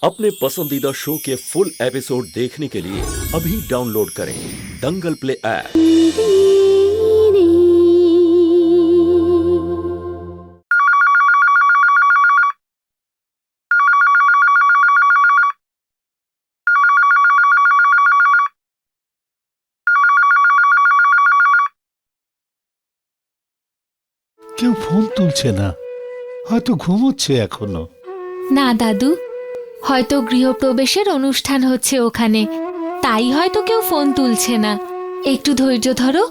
अपने पसंदीदा शो के फुल एपिसोड देखने के लिए अभी डाउनलोड करें दंगल प्ले ऐप। কেউ ফোন তুলছে না, হয়তো ঘুমোচ্ছে এখনো। না দাদু, হয়তো গৃহপ্রবেশের অনুষ্ঠান হচ্ছে ওখানে, তাই হয়তো কেউ ফোন তুলছে না। একটু ধৈর্য ধরো,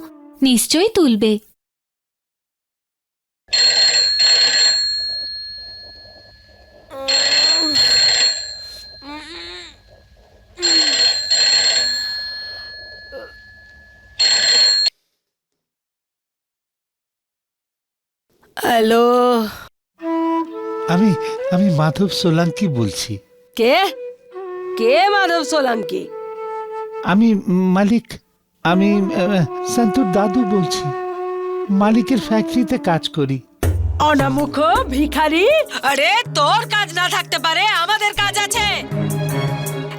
নিশ্চয়ই তুলবে। হ্যালো, আমি আমি মাধব সোলাঙ্কি বলছি। কে কে মাধব সোলাঙ্কি? আমি মালিক, আমি সন্তোর দাদু বলছি। মালিকের ফ্যাক্টরিতে কাজ করি। অনামুখ ভিখারি। আরে তোর কাজ না থাকতে পারে, আমাদের কাজ আছে।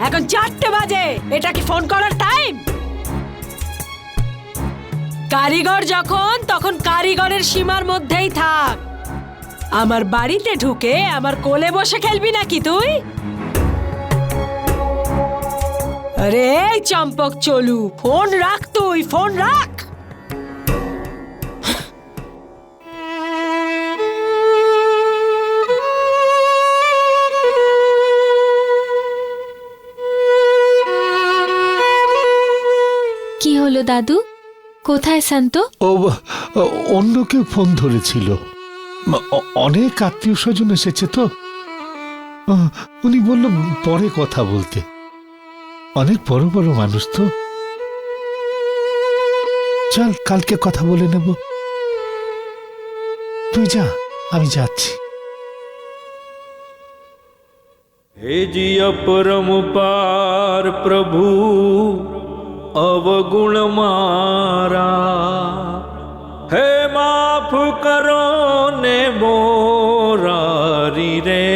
এখন 4টে বাজে, এটা কি ফোন করার টাইম? কারিগর যখন তখন কারিগরের সীমার মধ্যেই থাক। আমার বাড়িতে ঢুকে আমার কোলে বসে খেলবি নাকি তুই? আরে এই চম্পক চলু, ফোন রাখ, তুই ফোন রাখ। কি হলো দাদু, কোথায় শান্ত? ও অন্য কেউ ফোন ধরেছিল। অনেক আত্মীয় স্বজন এসেছে তো, উনি বলল পরে কথা বলতে। অনেক বড় বড় মানুষ তো। চল কালকে কথা বলে নেব। তুই যা, আমি যাচ্ছি। हे जी अपरमपार प्रभु अवगुण मारा, हे माफ करो ने मोरारी रे।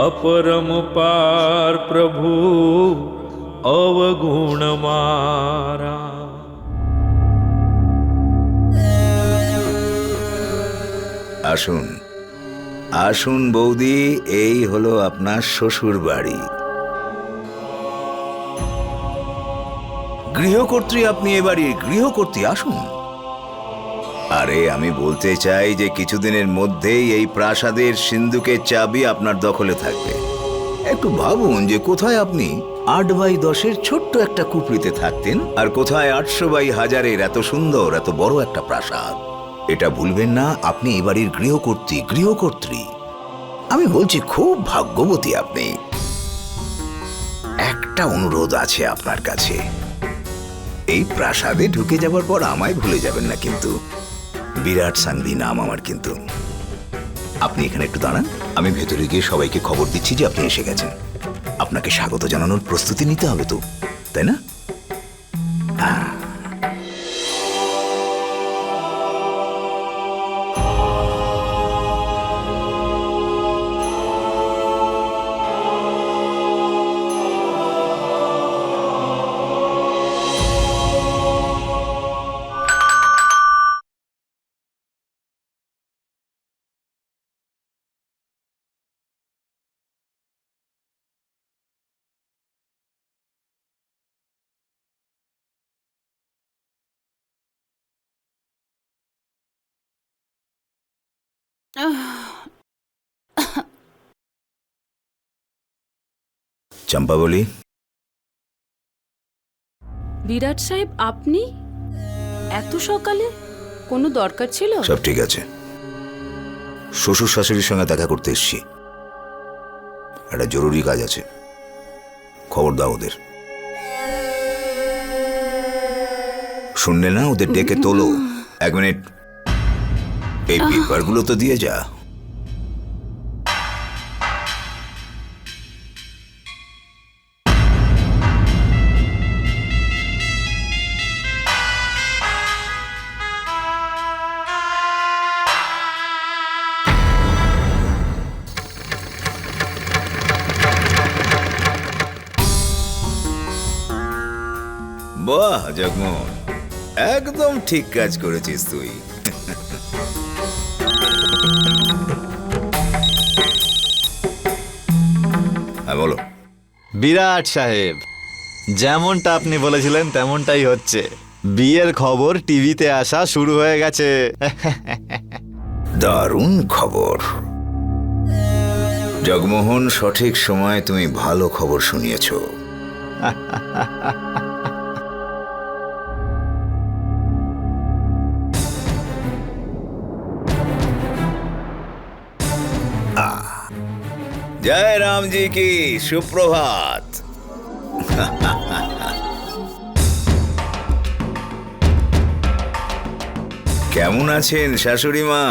अपरमपार प्रभु अवगुण मारा। আসুন আসুন বৌদি, এই হলো আপনার শ্বশুর বাড়ি। গৃহকর্ত্রী আপনি, এ বাড়ির গৃহকর্ত্রী। আসুন। আরে আমি বলতে চাই যে কিছুদিনের মধ্যেই এই প্রাসাদের সিন্ধুকের চাবি আপনার দখলে থাকবে। একটু ভাবুন যে কোথায় আপনি 8x10 ছোট্ট একটা কুপড়িতে থাকতেন, আর কোথায় 800x1000 এত সুন্দর এত বড় একটা প্রাসাদ। এটা ভুলবেন না, আপনি এই বাড়ির গৃহকর্ত্রী। আমি বলছি খুব ভাগ্যবতী আপনি। একটা অনুরোধ আছে আপনার কাছে, এই প্রাসাদে ঢুকে যাবার পর আমায় ভুলে যাবেন না কিন্তু। বিরাট সাংভি নাম আমার কিন্তু। আপনি এখানে একটু দাঁড়ান, আমি ভেতরে গিয়ে সবাইকে খবর দিচ্ছি যে আপনি এসে গেছেন। আপনাকে স্বাগত জানানোর প্রস্তুতি নিতে হবে তো, তাই না? চম্পা বলি। বিরাট সাহেব, আপনি এত সকালে? কোনো দরকার ছিল? সব ঠিক আছে, শ্বশুর শাশুড়ির সঙ্গে দেখা করতে এসছি। একটা জরুরি কাজ আছে, খবর দাও ওদের। শুনলে না, ওদের ডেকে তোলো। 1 মিনিট, এই পেপারগুলো তো দিয়ে যা। বাহ জগমোহন, একদম ঠিক কাজ করেছিস তুই। হ্যাঁ বলো। বিরাট সাহেব, যেমনটা আপনি বলেছিলেন তেমনটাই হচ্ছে। বিয়ের খবর টিভিতে আসা শুরু হয়ে গেছে। দারুণ খবর জগমোহন, সঠিক সময় তুমি ভালো খবর শুনিয়েছ। জয় রামজি কি সুপ্রভাত। কেমন আছেন শাশুড়ি মা?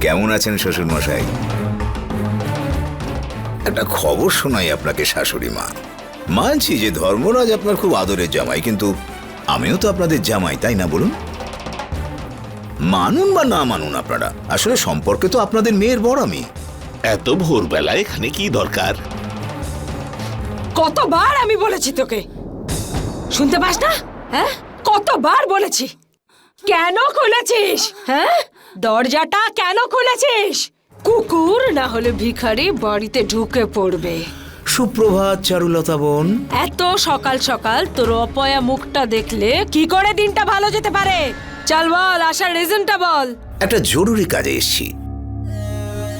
কেমন আছেন শ্বশুর মশাই? একটা খবর শোনাই আপনাকে শাশুড়ি মা। মানছি যে ধর্মরাজ আপনার খুব আদরের জামাই, কিন্তু আমিও তো আপনাদের জামাই, তাই না বলুন? মানুন বা না মানুন আপনারা, আসলে সম্পর্কে তো আপনাদের মেয়ের বড় আমি। এত ভোরবেলা এখানে কি দরকার? কতবার আমি বলেছি তোকে, শুনতে পাস না? হ্যাঁ, কতবার বলেছি। কেন খুলেছিস? হ্যাঁ, দরজাটা কেন খুলেছিস? কুকুর না হলে ভিখারি বাড়িতে ঢুকে পড়বে। সুপ্রভাত চারুলতা বোন। এত সকাল সকাল তোর অপয়া মুখটা দেখলে কি করে দিনটা ভালো যেতে পারে? চল বল, আসার রিজনটা বল। একটা জরুরি কাজে এসেছি।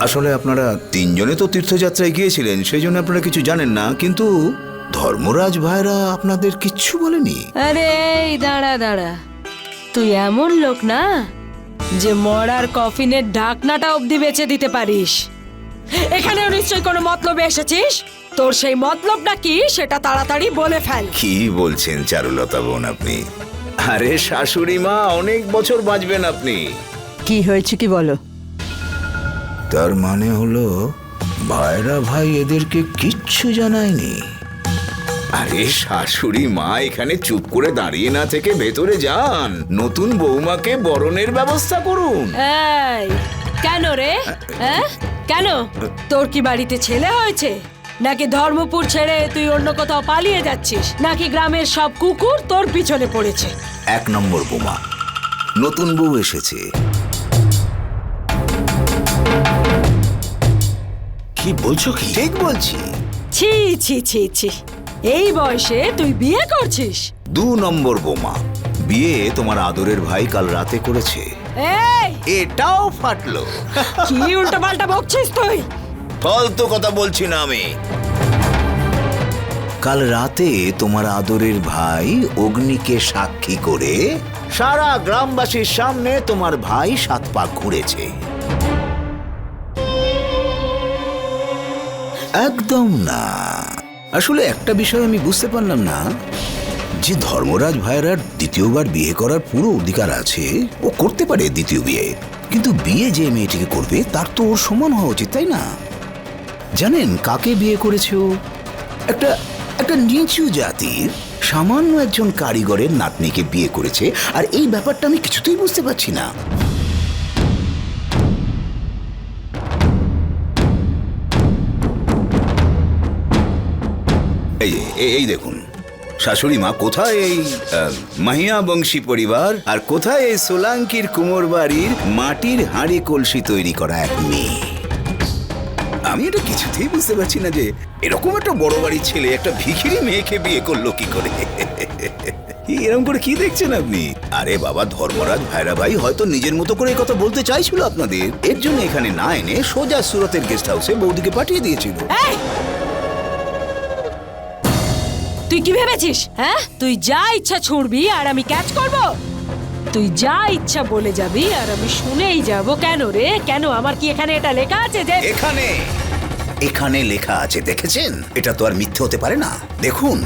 আসলে আপনারা তিনজনে তো তীর্থযাত্রায় গিয়েছিলেন, সেই জন্য আপনারা কিছু জানেন না, কিন্তু ধর্মরাজ ভাইরা আপনাদের কিচ্ছু বলেনি। আরে এই দাঁড়া দাঁড়া, তুই এমন লোক না যে মরার কফিনের ঢাকনাটা অবধি বেচে দিতে পারিস। এখানেও নিশ্চয়ই কোনো মতলবে এসেছিস। তোর সেই মতলবটা কি সেটা তাড়াতাড়ি বলে ফেল। কি বলছেন চারুলতা বোন আপনি? আরে শাশুড়ি মা, অনেক বছর বাঁচবেন আপনি। কি হয়েছে কি বলো? তার মানে হলো ভাইরা ভাই এদেরকে কিচ্ছু জানায়নি। আরে শাশুড়ি মা, এখানে চুপ করে দাঁড়িয়ে না থেকে ভেতরে যান, নতুন বৌমাকে বরণের ব্যবস্থা করুন। এই কেন রে? হ্যাঁ কেন? তোর কি বাড়িতে ছেলে হয়েছে? নাকি ধর্মপুর ছেড়ে তুই অন্য কোথাও পালিয়ে যাচ্ছিস? নাকি গ্রামের সব কুকুর তোর পিছনে পড়েছে? 1 নম্বর বোমা, নতুন বউ এসেছে। কি বলছো কি? ঠিক বলছি। ছি ছি ছি ছি, এই বয়সে তুই বিয়ে করছিস? 2 নম্বর বোমা, বিয়ে তোমার আদরের ভাই কাল রাতে করেছে। এই এটাও ফাটলো। কি উল্টো পাল্টা বকছিস তুই? ফালতু কথা বলছি না আমি। কাল রাতে তোমার আদরের ভাই অগ্নিকে সাক্ষী করে সারা গ্রামবাসীর সামনে তোমার ভাই 7 পা ঘুরেছে। একদম না। আসলে একটা বিষয় আমি বুঝতে পারলাম না, যে ধর্মরাজ ভাইয়ের দ্বিতীয়বার বিয়ে করার পুরো অধিকার আছে। ও করতে পারে দ্বিতীয় বিয়ে, কিন্তু বিয়ে যে মেয়েটিকে করবে তার তো ওর সমান হওয়া উচিত, তাই না? জানেন কাকে বিয়ে করেছে ও? একটা নিচু জাতির সামান্য একজন কারিগরের নাতনিকে বিয়ে করেছে। আর এই ব্যাপারটা আমি কিছুতেই বুঝতে পারছি না। এই দেখুন শাশুড়ি মা, কোথায় এই মাহিয়া বংশী পরিবার, আর কোথায় এই সোলাঙ্কির কুমোর বাড়ির মাটির হাঁড়ি কলসি তৈরি করা এক মেয়ে? আমি এটা কিছুতেই বুঝতে পারছি না যে এরকম একটা বড় বাড়ির ছেলে একটা ভিখিরি মেয়েকে বিয়ে করলো কি করে। এরকম করে কি দেখছেন আপনি? আরে বাবা, ধর্মরাজ ভাইরা ভাই হয়তো নিজের মতো করে এই কথা বলতে চাইছিল আপনাদের, এর জন্য এখানে না এনে সোজা সুরতের গেস্ট হাউসে বৌদিকে পাঠিয়ে দিয়েছিল। তুই কি ভেবেছিস? হ্যাঁ, তুই যা ইচ্ছা ছুঁড়বি আর আমি ক্যাচ করব? তুই যা ইচ্ছা বলে যাবি আর আমি শুনেই যাব। কেন রে? কেন? আমার কি এখানে এটা লেখা আছে যে এখানে লেখা আছে, দেখেছেন? এটা তো আর মিথ্যে হতে পারে না। দেখুন,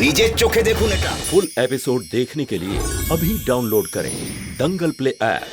নিজের চোখে দেখুন এটা। फुल एपिसोड देखने के लिए अभी डाउनलोड करें दंगल प्ले ऐप।